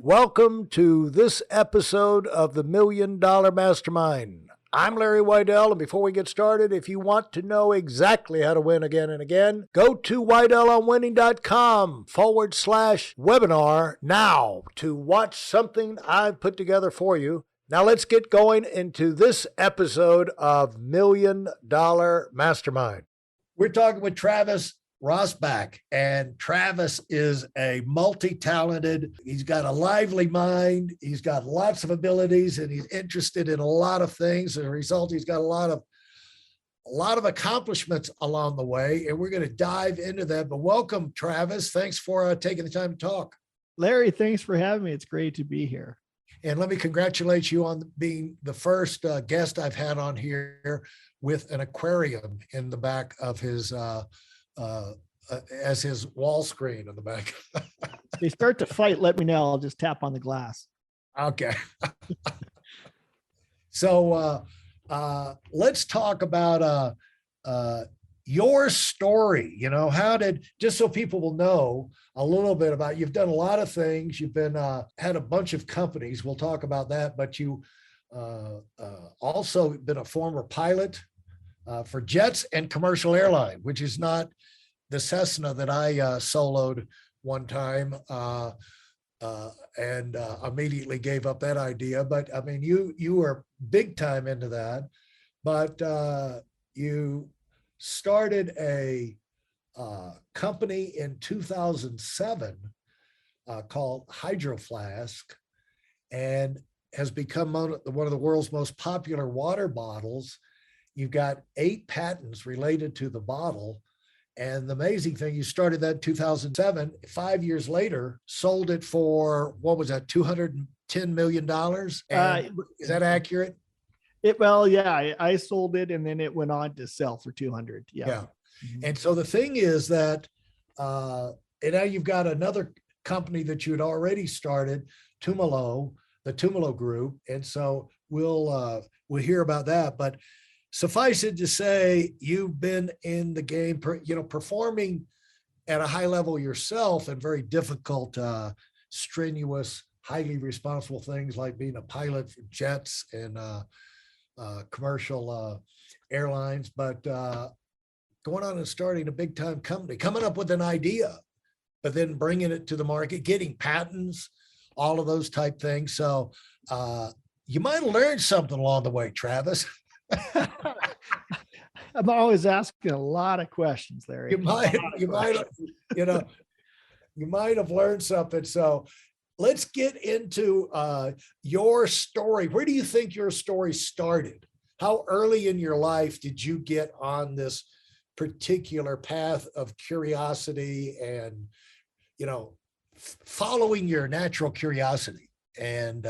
Welcome to this episode of the $1 Million Mastermind. I'm Larry Weidel, and before we get started, if you want to know exactly how to win again and again, go to weidelonwinning.com/webinar now to watch something I've put together for you. Now let's get going into this episode of $1 Million Mastermind. We're talking with Travis Rosbach, and Travis is a multi-talented, he's got a lively mind, he's got lots of abilities, and he's interested in a lot of things. As a result, he's got a lot of accomplishments along the way, and we're going to dive into that. But welcome, Travis. Thanks for taking the time to talk. Larry, thanks for having me. It's great to be here. And let me congratulate you on being the first guest I've had on here with an aquarium in the back of his as his wall screen in the back. If they start to fight, let me know. I'll just tap on the glass. Okay. So let's talk about your story. You know, just so people will know a little bit about, you've done a lot of things. You've been had a bunch of companies. We'll talk about that, but you also been a former pilot for jets and commercial airline, which is not the Cessna that I soloed one time and immediately gave up that idea. But I mean, you were big time into that, but you started a company in 2007 called Hydroflask, and has become one of the world's most popular water bottles. You've got 8 patents related to the bottle. And the amazing thing, you started that in 2007, 5 years later, sold it for, what was that, $210 million? Is that accurate? I sold it and then it went on to sell for 200. Yeah. Mm-hmm. And so the thing is that, and now you've got another company that you had already started, Tumalo, the Tumalo Group. And so we'll hear about that. But suffice it to say, you've been in the game, performing at a high level yourself, and very difficult, strenuous, highly responsible things like being a pilot for jets and commercial airlines. But going on and starting a big time company, coming up with an idea, but then bringing it to the market, getting patents, all of those type things. So you might have learned something along the way, Travis. I'm always asking a lot of questions, Larry. You might have learned something. So let's get into your story. Where do you think your story started? How early in your life did you get on this particular path of curiosity and, following your natural curiosity and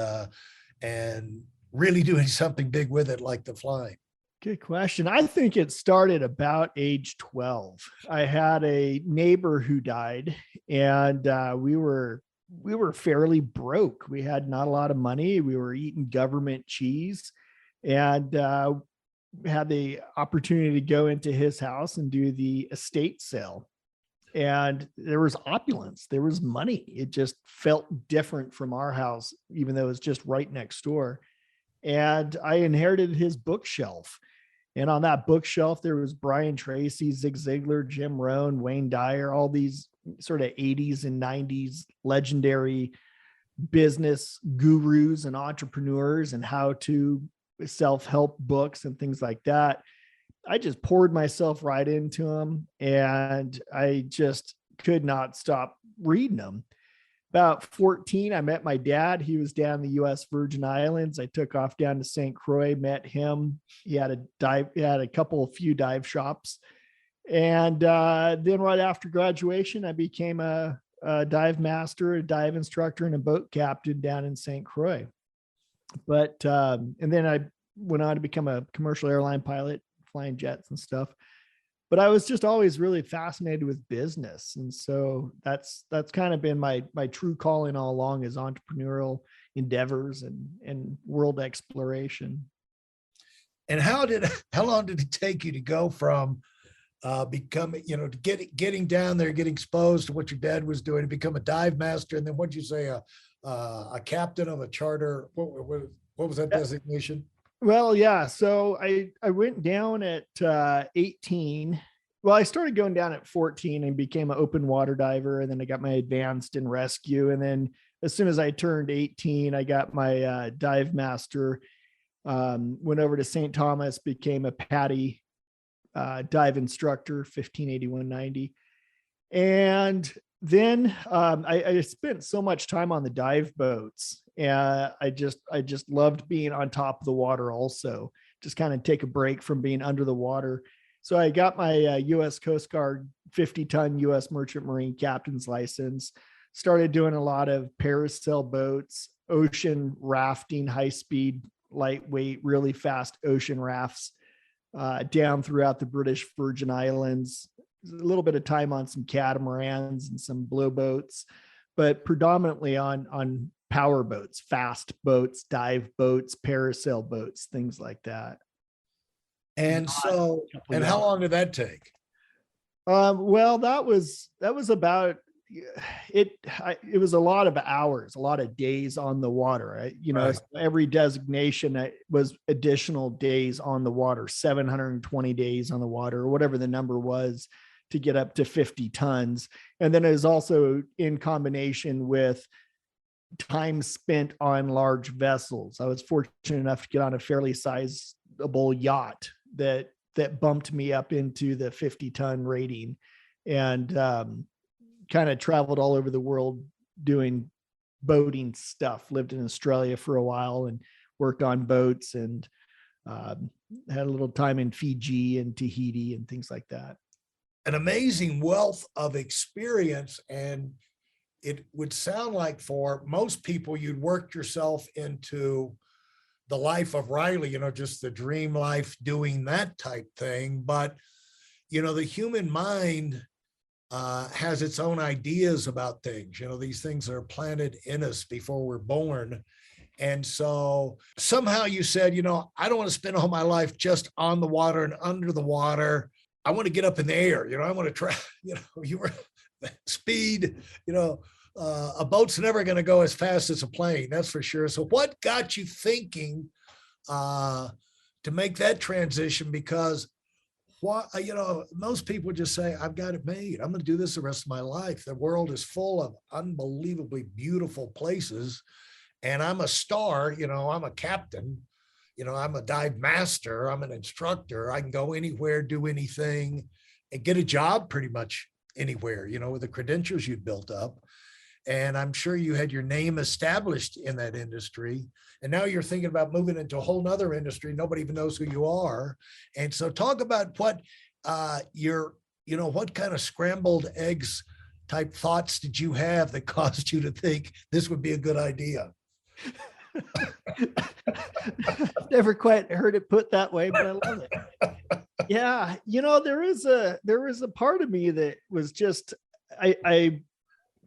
really doing something big with it, like the flying? Good question. I think it started about age 12. I had a neighbor who died, and we were fairly broke. We had not a lot of money. We were eating government cheese, and had the opportunity to go into his house and do the estate sale. And there was opulence, there was money. It just felt different from our house, even though it was just right next door. And I inherited his bookshelf. And on that bookshelf, there was Brian Tracy, Zig Ziglar, Jim Rohn, Wayne Dyer, all these sort of 80s and 90s legendary business gurus and entrepreneurs, and how to self-help books and things like that. I just poured myself right into them, and I just could not stop reading them. About 14, I met my dad. He was down in the U.S. Virgin Islands. I took off down to St. Croix, met him. He had a few dive shops. And then right after graduation, I became a dive master, a dive instructor, and a boat captain down in St. Croix. But, and then I went on to become a commercial airline pilot, flying jets and stuff. But I was just always really fascinated with business. And so that's kind of been my true calling all along, is entrepreneurial endeavors and world exploration. And how long did it take you to go from becoming, getting down there, getting exposed to what your dad was doing, to become a dive master? And then what'd you say, a captain of a charter. What was that designation? Well, yeah. So I went down at 18. Well, I started going down at 14 and became an open water diver, and then I got my advanced in rescue. And then as soon as I turned 18, I got my dive master. Went over to St. Thomas, became a PADI dive instructor, 158190. And then I spent so much time on the dive boats, and I just loved being on top of the water. Also, just kind of take a break from being under the water. So I got my U.S. Coast Guard 50-ton U.S. Merchant Marine captain's license. Started doing a lot of parasail boats, ocean rafting, high speed, lightweight, really fast ocean rafts down throughout the British Virgin Islands. A little bit of time on some catamarans and some blow boats, but predominantly on power boats, fast boats, dive boats, parasail boats, things like that. And so, and how long did that take? Well, that was about it. It was a lot of hours, a lot of days on the water. Right. Every designation was additional days on the water, 720 days on the water, or whatever the number was, to get up to 50 tons. And then it was also in combination with time spent on large vessels. I was fortunate enough to get on a fairly sizable yacht that bumped me up into the 50-ton rating, and kind of traveled all over the world doing boating stuff. Lived in Australia for a while and worked on boats, and had a little time in Fiji and Tahiti and things like that. An amazing wealth of experience. And it would sound like for most people, you'd worked yourself into the life of Riley, just the dream life, doing that type thing. But, the human mind has its own ideas about things. These things are planted in us before we're born. And so somehow you said, I don't want to spend all my life just on the water and under the water. I want to get up in the air. I want to try, you were speed, a boat's never going to go as fast as a plane. That's for sure. So what got you thinking to make that transition? Because most people just say, I've got it made. I'm going to do this the rest of my life. The world is full of unbelievably beautiful places. And I'm a star, I'm a captain. I'm a dive master. I'm an instructor. I can go anywhere, do anything, and get a job pretty much anywhere, with the credentials you'd built up. And I'm sure you had your name established in that industry. And now you're thinking about moving into a whole nother industry. Nobody even knows who you are. And so talk about what what kind of scrambled eggs type thoughts did you have that caused you to think this would be a good idea? Never quite heard it put that way, but I love it. Yeah. There was a part of me that was just, I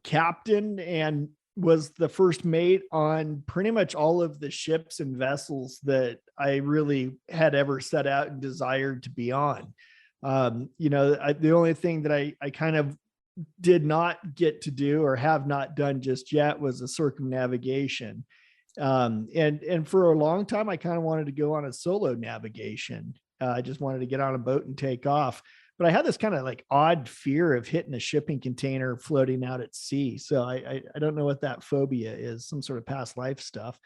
captained and was the first mate on pretty much all of the ships and vessels that I really had ever set out and desired to be on. The only thing that I kind of did not get to do or have not done just yet was a circumnavigation. And for a long time, I kind of wanted to go on a solo navigation. I just wanted to get on a boat and take off. But I had this kind of like odd fear of hitting a shipping container floating out at sea. So I don't know what that phobia is, some sort of past life stuff.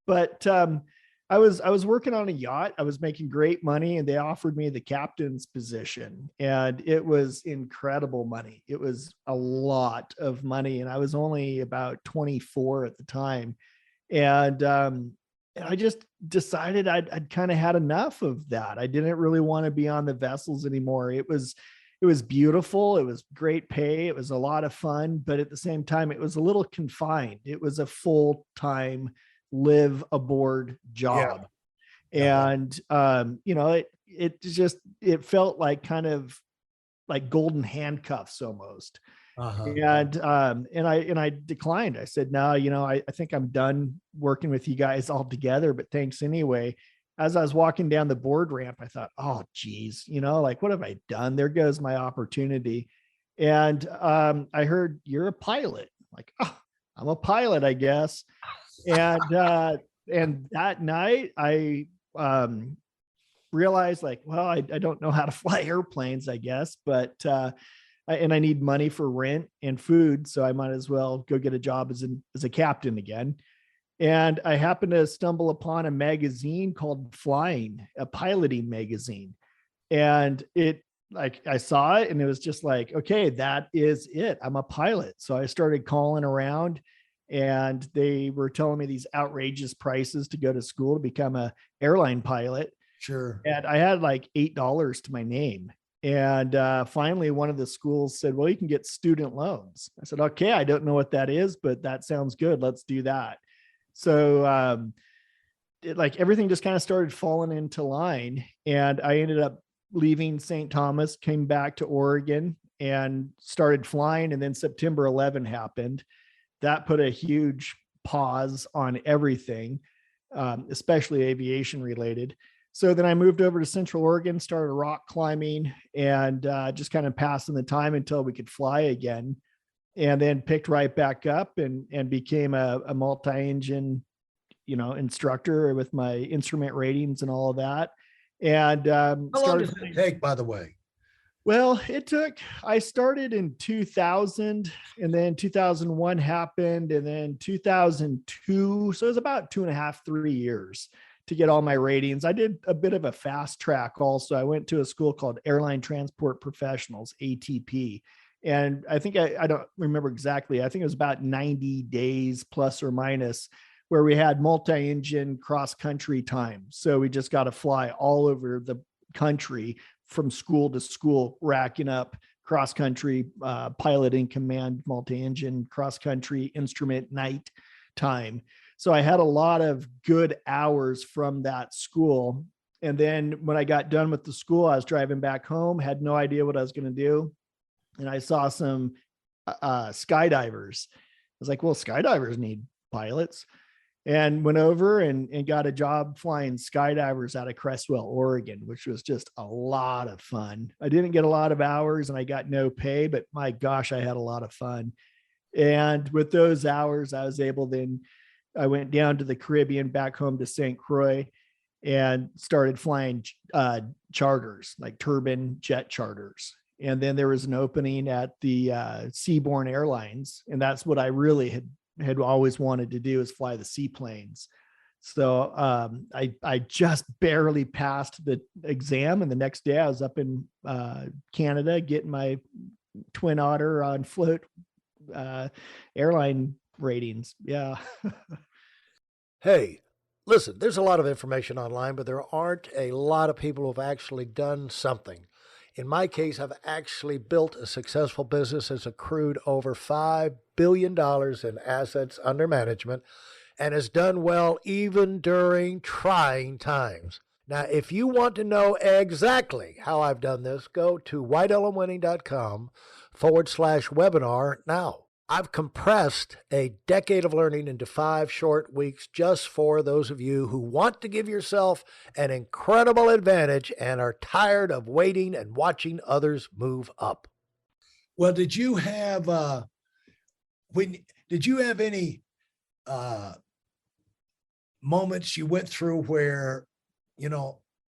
But I was working on a yacht. I was making great money, and they offered me the captain's position, and it was incredible money. It was a lot of money, and I was only about 24 at the time. And I just decided I'd kind of had enough of that. I didn't really want to be on the vessels anymore. It was beautiful. It was great pay. It was a lot of fun, but at the same time, it was a little confined. It was a full-time live aboard job. Yeah. And it felt like kind of like golden handcuffs almost. And I declined. I said, no, I think I'm done working with you guys all together, but thanks anyway. As I was walking down the board ramp, I thought, oh geez, what have I done? There goes my opportunity. And I heard, you're a pilot. I'm like, oh, I'm a pilot, I guess. And that night I realized like, well, I don't know how to fly airplanes, I guess, but and I need money for rent and food, so I might as well go get a job as a captain again. And I happened to stumble upon a magazine called Flying, a piloting magazine. And it, like, I saw it and it was just like, okay, that is it. I'm a pilot. So I started calling around and they were telling me these outrageous prices to go to school to become a airline pilot. Sure. And I had like $8 to my name. And finally, one of the schools said, well, you can get student loans. I said, okay, I don't know what that is, but that sounds good. Let's do that. So like everything just kind of started falling into line. And I ended up leaving St. Thomas, came back to Oregon and started flying. And then September 11 happened. That put a huge pause on everything, especially aviation related. So then I moved over to Central Oregon, started rock climbing and just kind of passing the time until we could fly again. And then picked right back up and became a multi-engine, instructor with my instrument ratings and all of that. And How long started. does it take, by the way? Well, I started in 2000 and then 2001 happened and then 2002. So it was about 2.5, 3 years to get all my ratings. I did a bit of a fast track also. I went to a school called Airline Transport Professionals, ATP. And I think I don't remember exactly. I think it was about 90 days plus or minus where we had multi-engine cross-country time. So we just got to fly all over the country from school to school, racking up cross-country pilot in command, multi-engine cross-country instrument night time. So I had a lot of good hours from that school. And then when I got done with the school, I was driving back home, had no idea what I was going to do. And I saw some skydivers. I was like, well, skydivers need pilots. And went over and got a job flying skydivers out of Crestwell, Oregon, which was just a lot of fun. I didn't get a lot of hours and I got no pay, but my gosh, I had a lot of fun. And with those hours, I went down to the Caribbean, back home to St. Croix, and started flying charters, like turbine jet charters. And then there was an opening at the Seaborne Airlines. And that's what I really had always wanted to do, is fly the seaplanes. So I just barely passed the exam. And the next day I was up in Canada getting my Twin Otter on float airline ratings. Yeah. Hey, listen, there's a lot of information online, but there aren't a lot of people who've actually done something. In my case, I've actually built a successful business that's accrued over $5 billion in assets under management and has done well even during trying times. Now, if you want to know exactly how I've done this, go to whitelmwinning.com/webinar now. I've compressed a decade of learning into 5 short weeks just for those of you who want to give yourself an incredible advantage and are tired of waiting and watching others move up. Well, did you have any moments you went through where,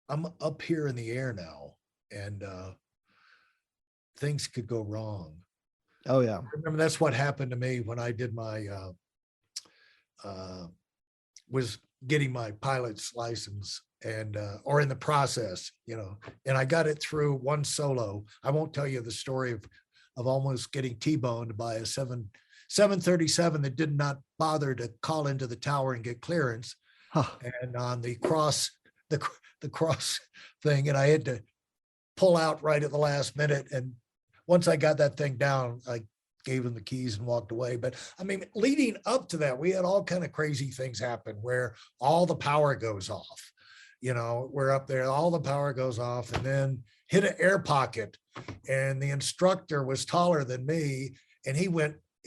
I'm up here in the air now and things could go wrong? Oh yeah. I remember that's what happened to me when I did my was getting my pilot's license and or in the process, and I got it through one solo. I won't tell you the story of almost getting T-boned by a 737 that did not bother to call into the tower and get clearance. Huh. And on the cross thing, and I had to pull out right at the last minute. And once I got that thing down, I gave him the keys and walked away. But I mean, leading up to that, we had all kind of crazy things happen where all the power goes off. We're up there, all the power goes off, and then hit an air pocket. And the instructor was taller than me, and he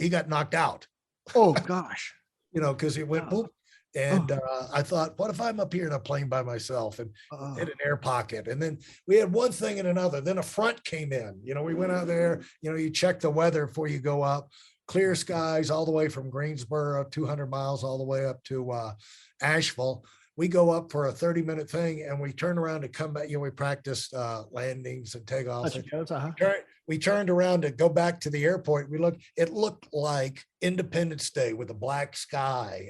got knocked out. Oh gosh. Because it went boom. And I thought, what if I'm up here in a plane by myself and hit an air pocket? And then we had one thing and another. Then a front came in. We went out there, you check the weather before you go up. clear skies all the way from Greensboro, 200 miles all the way up to Asheville. We go up for a 30-minute thing and we turn around to come back. We practiced landings and takeoffs. We turned around to go back to the airport. It looked like Independence Day with a black sky,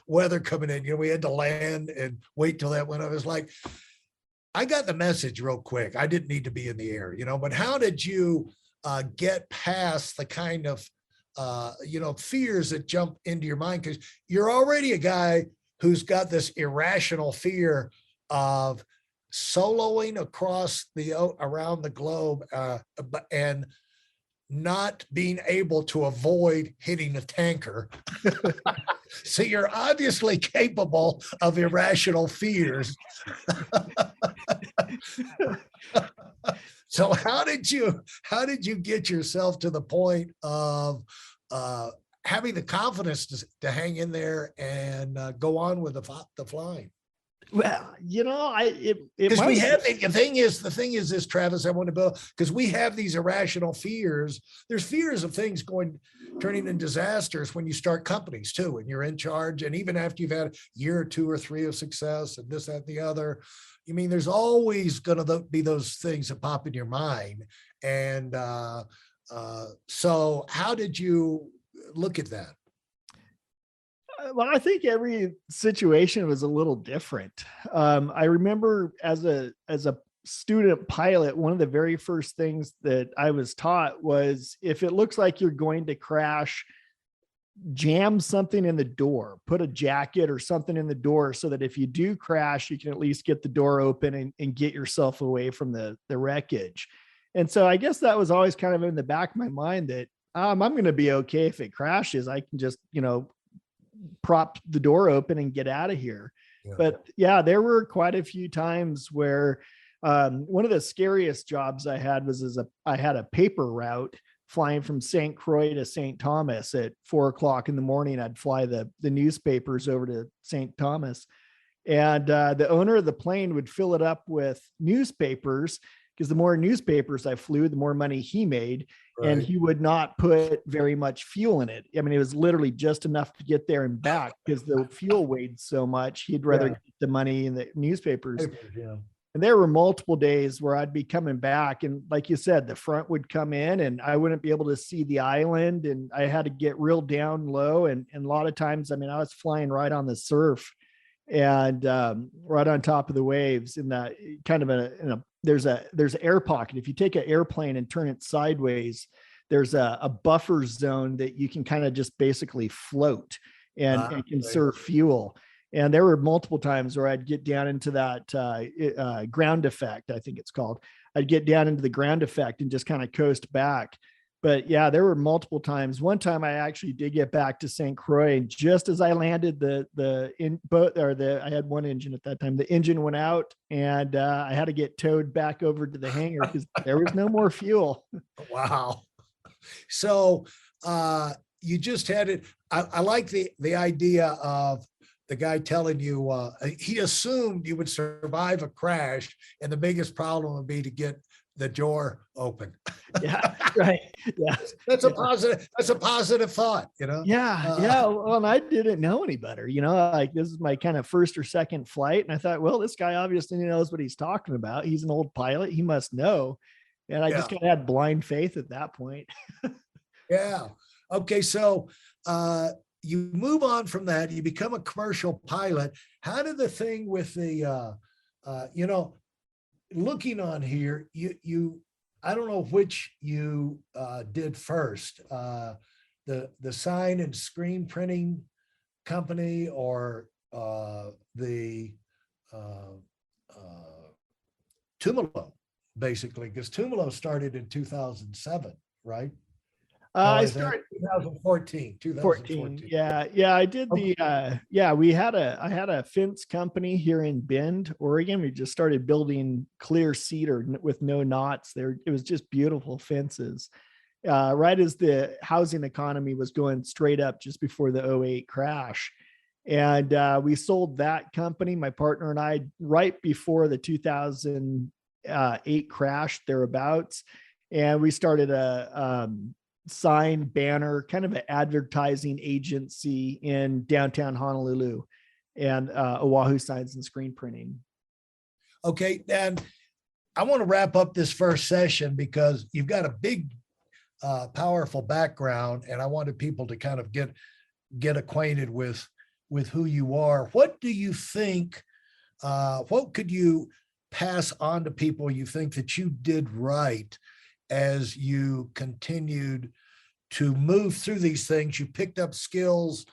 weather coming in. We had to land and wait till that went up. It was like, I got the message real quick. I didn't need to be in the air, but how did you get past the kind of, fears that jump into your mind? Because you're already a guy who's got this irrational fear of soloing around the globe and not being able to avoid hitting a tanker. So you're obviously capable of irrational fears. So how did you get yourself to the point of having the confidence to hang in there and go on with the flying? Well, because we have the thing is this, Travis, I want to build, because we have these irrational fears. There's fears of things turning into disasters when you start companies too, and you're in charge. And even after you've had a year or 2 or 3 of success and this, that, and the other, there's always going to be those things that pop in your mind. And so how did you look at that? Well, I think every situation was a little different. I remember as a student pilot, one of the very first things that I was taught was, if it looks like you're going to crash, jam something in the door, put a jacket or something in the door so that if you do crash, you can at least get the door open and get yourself away from the wreckage. And so I guess that was always kind of in the back of my mind that I'm going to be okay if it crashes. I can just, prop the door open and get out of here. Yeah. But yeah, there were quite a few times where one of the scariest jobs I had was I had a paper route flying from St. Croix to St. Thomas at 4:00 in the morning. I'd fly the newspapers over to St. Thomas, and the owner of the plane would fill it up with newspapers, because the more newspapers I flew, the more money he made. Right. And he would not put very much fuel in it. It was literally just enough to get there and back, because the fuel weighed so much. He'd rather get the money in the newspapers. Yeah. And there were multiple days where I'd be coming back, and like you said, the front would come in and I wouldn't be able to see the island, and I had to get real down low. And a lot of times, I was flying right on the surf and right on top of the waves in that kind of there's an air pocket. If you take an airplane and turn it sideways, there's a buffer zone that you can kind of just basically float and conserve fuel. And there were multiple times where I'd get down into that ground effect, I think it's called. I'd get down into the ground effect and just kind of coast back. But yeah, there were multiple times. One time I actually did get back to St. Croix, and just as I landed, I had one engine at that time. The engine went out, and I had to get towed back over to the hangar because there was no more fuel. Wow. So you just had it. I like the idea of the guy telling you he assumed you would survive a crash, and the biggest problem would be to get the door open. Yeah, right. Yeah, that's a positive thought. Yeah. Well, and I didn't know any better. Like, this is my kind of first or second flight, and I thought, well, this guy obviously knows what he's talking about. He's an old pilot. He must know. And I just kind of had blind faith at that point. Yeah. Okay. So you move on from that. You become a commercial pilot. How did the thing with the, looking on here, I don't know which you did first, the sign and screen printing company or the Tumalo, basically, because Tumalo started in 2007, right? I started 2014. Yeah. I did I had a fence company here in Bend, Oregon. We just started building clear cedar with no knots there. It was just beautiful fences. Right as the housing economy was going straight up just before the 2008 crash. And we sold that company, my partner and I, right before the 2008 crash, thereabouts. And we started sign banner, kind of an advertising agency in downtown Honolulu, and Oahu Signs and Screen Printing. Okay. And I want to wrap up this first session because you've got a big, powerful background, and I wanted people to kind of get acquainted with who you are. What do you think, what could you pass on to people you think that you did right as you continued to move through these things? You picked up skills,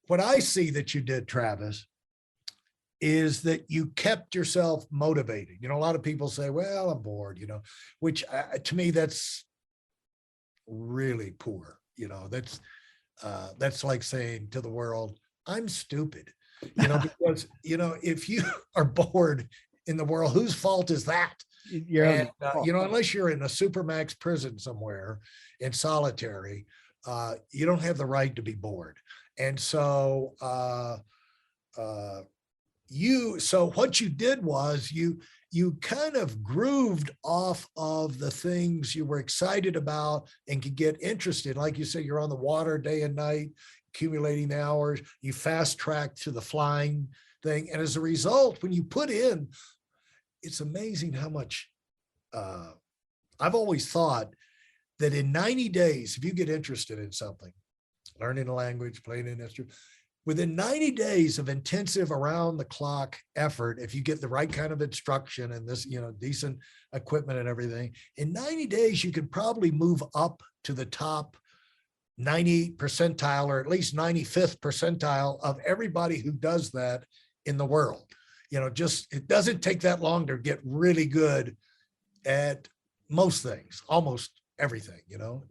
what I see that you did, Travis, is that you kept yourself motivated. A lot of people say, well, I'm bored, which to me, that's really poor. That's like saying to the world, I'm stupid, because, if you are bored in the world, whose fault is that? And, unless you're in a supermax prison somewhere in solitary, you don't have the right to be bored. And so, so what you did was you kind of grooved off of the things you were excited about and could get interested. Like you said, you're on the water day and night, accumulating the hours. You fast tracked to the flying thing. And as a result, when you put in, it's amazing how much, I've always thought that in 90 days, if you get interested in something, learning a language, playing an instrument, within 90 days of intensive around the clock effort, if you get the right kind of instruction and this, decent equipment and everything, in 90 days, you could probably move up to the top 98th percentile, or at least 95th percentile of everybody who does that in the world. It doesn't take that long to get really good at most things, almost everything,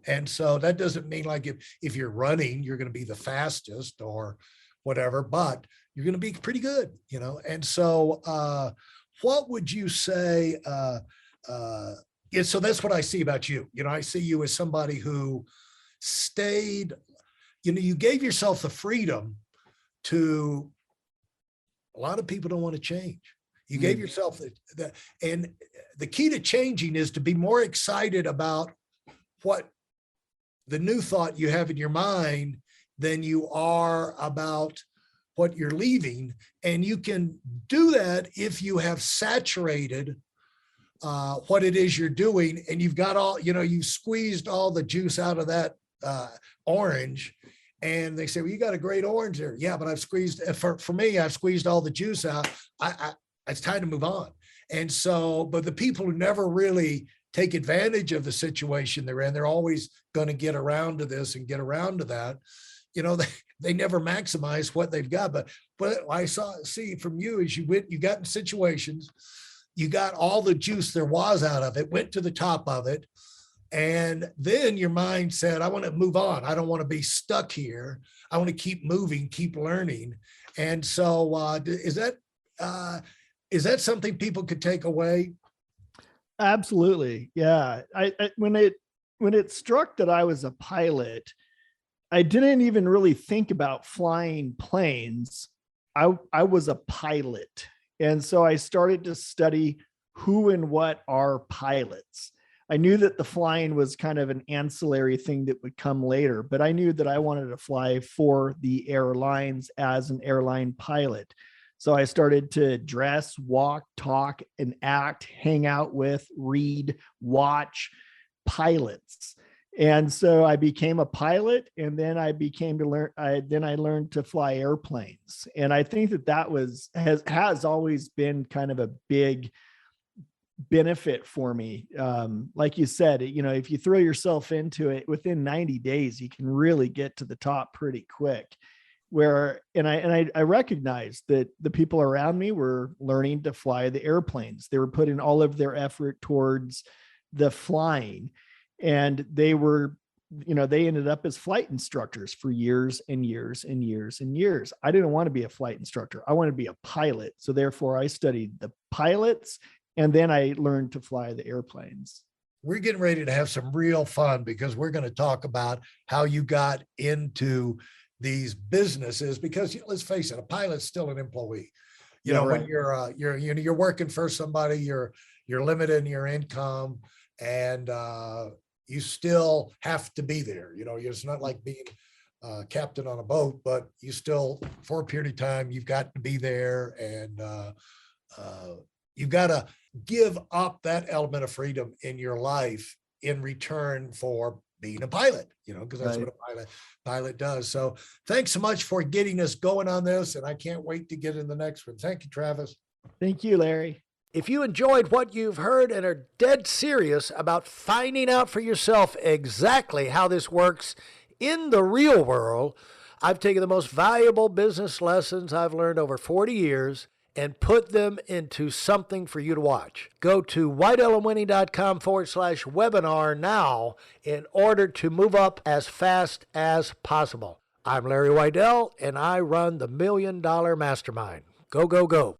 and so that doesn't mean like if you're running, you're going to be the fastest or whatever, but you're going to be pretty good, and so what would you say? So that's what I see about you. I see you as somebody who stayed, you gave yourself the freedom to, a lot of people don't want to change. You gave yourself that, and the key to changing is to be more excited about what the new thought you have in your mind than you are about what you're leaving. And you can do that if you have saturated what it is you're doing, and you've got all, you've squeezed all the juice out of that orange. And they say, well, you got a great orange there. Yeah, but I've squeezed, for me, I've squeezed all the juice out. It's time to move on. And so, but the people who never really take advantage of the situation they're in, they're always going to get around to this and get around to that. They never maximize what they've got. But I see from you is you got in situations, you got all the juice there was out of it, went to the top of it. And then your mind said, I want to move on. I don't want to be stuck here. I want to keep moving, keep learning. And so is that something people could take away? Absolutely. Yeah. When it struck that I was a pilot, I didn't even really think about flying planes. I was a pilot. And so I started to study who and what are pilots. I knew that the flying was kind of an ancillary thing that would come later, but I knew that I wanted to fly for the airlines as an airline pilot. So I started to dress, walk, talk, and act, hang out with, read, watch pilots. And so I became a pilot, and then I learned to fly airplanes. And I think that has always been kind of a big benefit for me. Like you said, if you throw yourself into it within 90 days, you can really get to the top pretty quick. I recognized that the people around me were learning to fly the airplanes. They were putting all of their effort towards the flying, and they ended up as flight instructors for years and years and years and years. I didn't want to be a flight instructor. I wanted to be a pilot. So therefore I studied the pilots, and then I learned to fly the airplanes. We're getting ready to have some real fun because we're going to talk about how you got into these businesses, because let's face it, a pilot's still an employee. When you're working for somebody, you're limited in your income, and you still have to be there. It's not like being captain on a boat, but you still, for a period of time, you've got to be there, and you've got to give up that element of freedom in your life in return for being a pilot, because that's Right. what a pilot does. So thanks so much for getting us going on this, and I can't wait to get in the next one. Thank you, Travis. Thank you, Larry. If you enjoyed what you've heard and are dead serious about finding out for yourself exactly how this works in the real world, I've taken the most valuable business lessons I've learned over 40 years and put them into something for you to watch. Go to whiteelemwinning.com/webinar now in order to move up as fast as possible. I'm Larry Weidel, and I run the $1 Million Mastermind. Go, go, go.